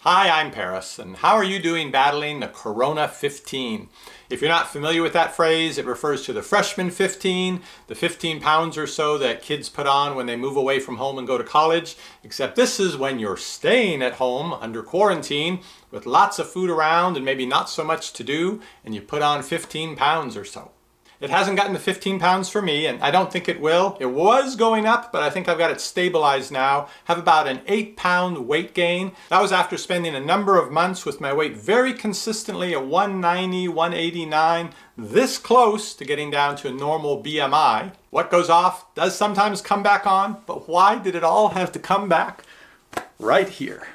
Hi, I'm Paris, and how are you doing battling the Corona 15? If you're not familiar with that phrase, it refers to the freshman 15, the 15 pounds or so that kids put on when they move away from home and go to college, except this is when you're staying at home under quarantine with lots of food around and maybe not so much to do, and you put on 15 pounds or so. It hasn't gotten to 15 pounds for me, and I don't think it will. It was going up, but I think I've got it stabilized now. Have about an 8-pound weight gain. That was after spending a number of months with my weight very consistently at 190, 189, this close to getting down to a normal BMI. What goes off does sometimes come back on, but why did it all have to come back right here?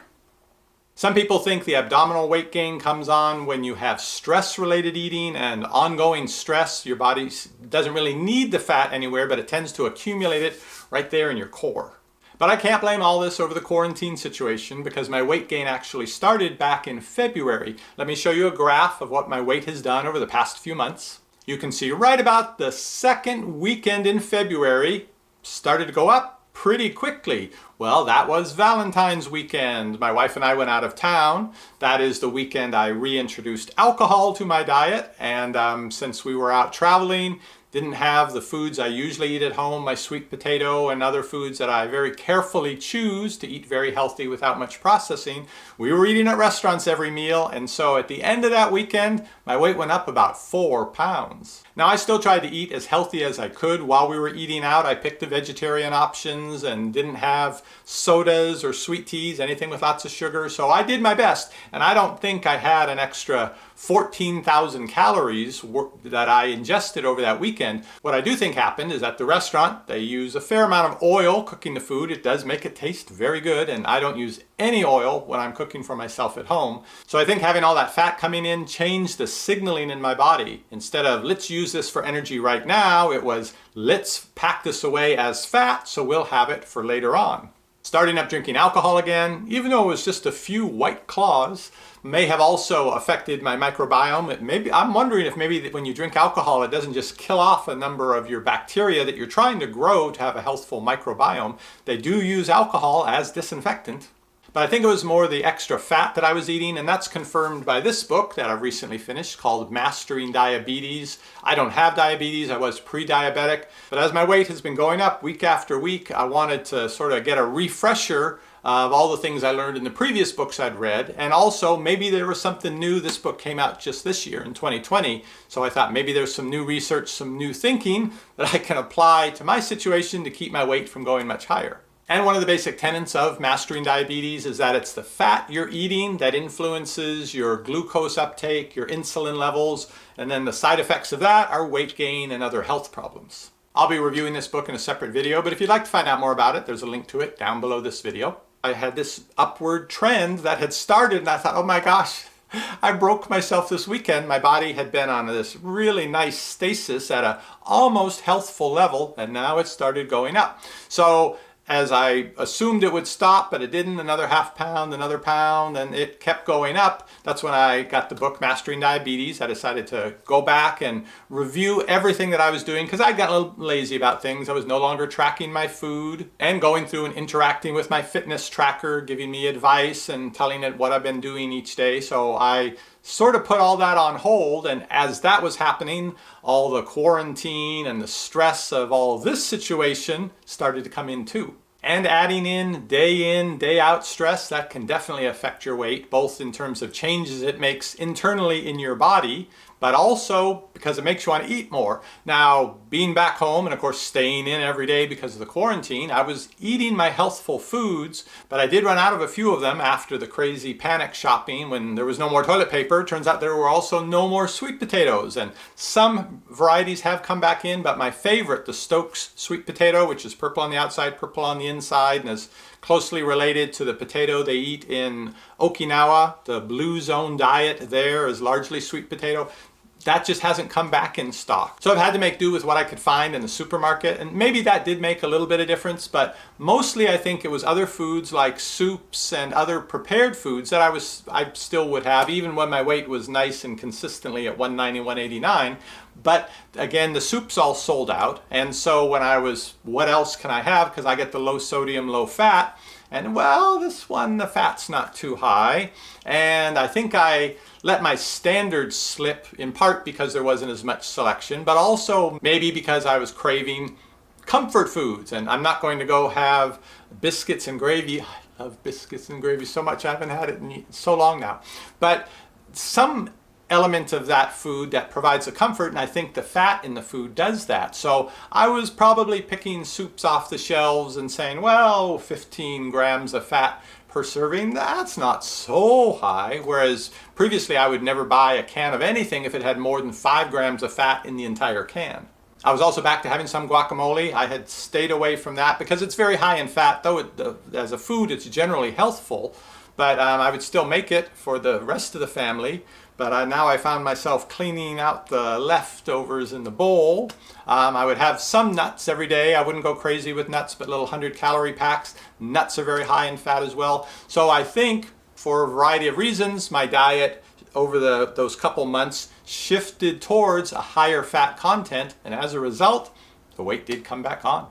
Some people think the abdominal weight gain comes on when you have stress-related eating and ongoing stress. Your body doesn't really need the fat anywhere, but it tends to accumulate it right there in your core. But I can't blame all this over the quarantine situation because my weight gain actually started back in February. Let me show you a graph of what my weight has done over the past few months. You can see right about the second weekend in February, started to go up pretty quickly. Well, that was Valentine's weekend. My wife and I went out of town. That is the weekend I reintroduced alcohol to my diet. And since we were out traveling, didn't have the foods I usually eat at home, my sweet potato and other foods that I very carefully choose to eat very healthy without much processing. We were eating at restaurants every meal, and so at the end of that weekend, my weight went up about 4 pounds. Now, I still tried to eat as healthy as I could while we were eating out. I picked the vegetarian options and didn't have sodas or sweet teas, anything with lots of sugar, so I did my best, and I don't think I had an extra 14,000 calories that I ingested over that weekend. What I do think happened is at the restaurant, they use a fair amount of oil cooking the food. It does make it taste very good, and I don't use any oil when I'm cooking for myself at home. So I think having all that fat coming in changed the signaling in my body. Instead of let's use this for energy right now, it was let's pack this away as fat so we'll have it for later on. Starting up drinking alcohol again, even though it was just a few White Claws, may have also affected my microbiome. I'm wondering if maybe when you drink alcohol, it doesn't just kill off a number of your bacteria that you're trying to grow to have a healthful microbiome. They do use alcohol as disinfectant. But I think it was more the extra fat that I was eating, and that's confirmed by this book that I've recently finished called Mastering Diabetes. I don't have diabetes, I was pre-diabetic, but as my weight has been going up week after week, I wanted to sort of get a refresher of all the things I learned in the previous books I'd read, and also maybe there was something new. This book came out just this year in 2020, so I thought maybe there's some new research, some new thinking that I can apply to my situation to keep my weight from going much higher. And one of the basic tenets of mastering diabetes is that it's the fat you're eating that influences your glucose uptake, your insulin levels, and then the side effects of that are weight gain and other health problems. I'll be reviewing this book in a separate video, but if you'd like to find out more about it, there's a link to it down below this video. I had this upward trend that had started, and I thought, oh my gosh, I broke myself this weekend. My body had been on this really nice stasis at a almost healthful level, and now it started going up. So as I assumed it would stop, but it didn't, another half pound, another pound, and it kept going up. That's when I got the book Mastering Diabetes. I decided to go back and review everything that I was doing because I'd gotten a little lazy about things. I was no longer tracking my food and going through and interacting with my fitness tracker, giving me advice and telling it what I've been doing each day. So I sort of put all that on hold, and as that was happening, all the quarantine and the stress of all this situation started to come in too. And adding in, day out stress, that can definitely affect your weight, both in terms of changes it makes internally in your body, but also because it makes you want to eat more. Now, being back home and of course staying in every day because of the quarantine, I was eating my healthful foods, but I did run out of a few of them after the crazy panic shopping when there was no more toilet paper. Turns out there were also no more sweet potatoes, and some varieties have come back in, but my favorite, the Stokes sweet potato, which is purple on the outside, purple on the inside, and is closely related to the potato they eat in Okinawa. The blue zone diet there is largely sweet potato. That just hasn't come back in stock. So I've had to make do with what I could find in the supermarket, and maybe that did make a little bit of difference, but mostly I think it was other foods like soups and other prepared foods that I still would have even when my weight was nice and consistently at 190, 189. But again, the soups all sold out, and so when I was, what else can I have? Because I get the low sodium, low fat, And well, this one, the fat's not too high. And I think I let my standards slip, in part because there wasn't as much selection, but also maybe because I was craving comfort foods. And I'm not going to go have biscuits and gravy. I love biscuits and gravy so much. I haven't had it in so long now. But some element of that food that provides the comfort, and I think the fat in the food does that. So I was probably picking soups off the shelves and saying, well, 15 grams of fat per serving, that's not so high. Whereas previously I would never buy a can of anything if it had more than 5 grams of fat in the entire can. I was also back to having some guacamole. I had stayed away from that because it's very high in fat, though as a food it's generally healthful. But I would still make it for the rest of the family. But now I found myself cleaning out the leftovers in the bowl. I would have some nuts every day. I wouldn't go crazy with nuts, but little 100-calorie packs. Nuts are very high in fat as well. So I think for a variety of reasons, my diet over those couple months shifted towards a higher fat content. And as a result, the weight did come back on.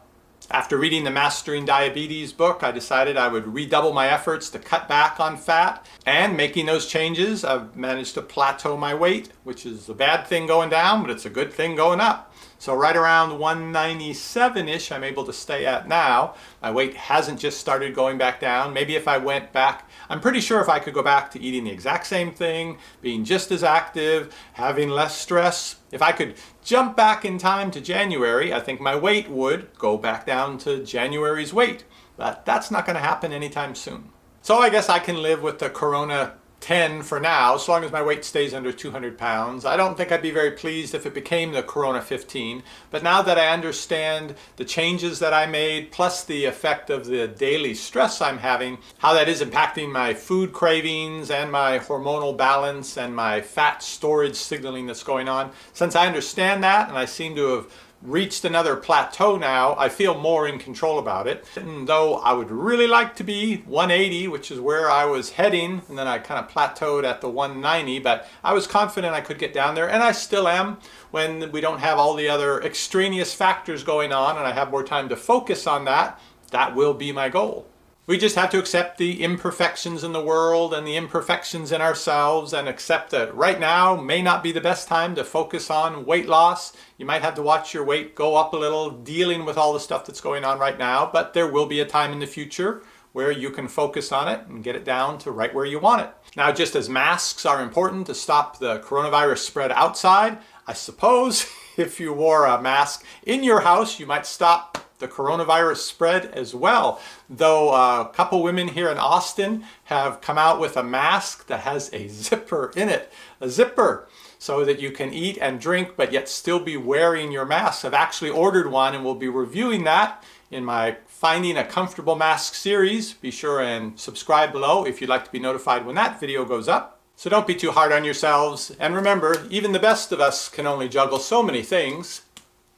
After reading the Mastering Diabetes book, I decided I would redouble my efforts to cut back on fat. And making those changes, I've managed to plateau my weight, which is a bad thing going down, but it's a good thing going up. So right around 197-ish I'm able to stay at now. My weight hasn't just started going back down. Maybe if I went back, I'm pretty sure if I could go back to eating the exact same thing, being just as active, having less stress, if I could jump back in time to January, I think my weight would go back down to January's weight. But that's not going to happen anytime soon. So I guess I can live with the Corona 10 for now, as long as my weight stays under 200 pounds. I don't think I'd be very pleased if it became the Corona 15, but now that I understand the changes that I made, plus the effect of the daily stress I'm having, how that is impacting my food cravings and my hormonal balance and my fat storage signaling that's going on, since I understand that and I seem to have reached another plateau now, I feel more in control about it. And though I would really like to be 180, which is where I was heading, and then I kind of plateaued at the 190, but I was confident I could get down there, and I still am when we don't have all the other extraneous factors going on and I have more time to focus on that. That will be my goal. We just have to accept the imperfections in the world and the imperfections in ourselves and accept that right now may not be the best time to focus on weight loss. You might have to watch your weight go up a little, dealing with all the stuff that's going on right now, but there will be a time in the future where you can focus on it and get it down to right where you want it. Now, just as masks are important to stop the coronavirus spread outside, I suppose if you wore a mask in your house, you might stop the coronavirus spread as well. Though a couple women here in Austin have come out with a mask that has a zipper in it. A zipper so that you can eat and drink but yet still be wearing your mask. I've actually ordered one and we'll be reviewing that in my Finding a Comfortable Mask series. Be sure and subscribe below if you'd like to be notified when that video goes up. So don't be too hard on yourselves. And remember, even the best of us can only juggle so many things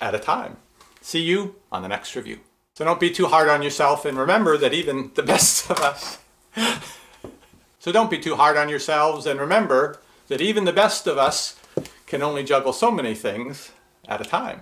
at a time. See you on the next review. So don't be too hard on yourself, and remember that even the best of us. So don't be too hard on yourselves, and remember that even the best of us can only juggle so many things at a time.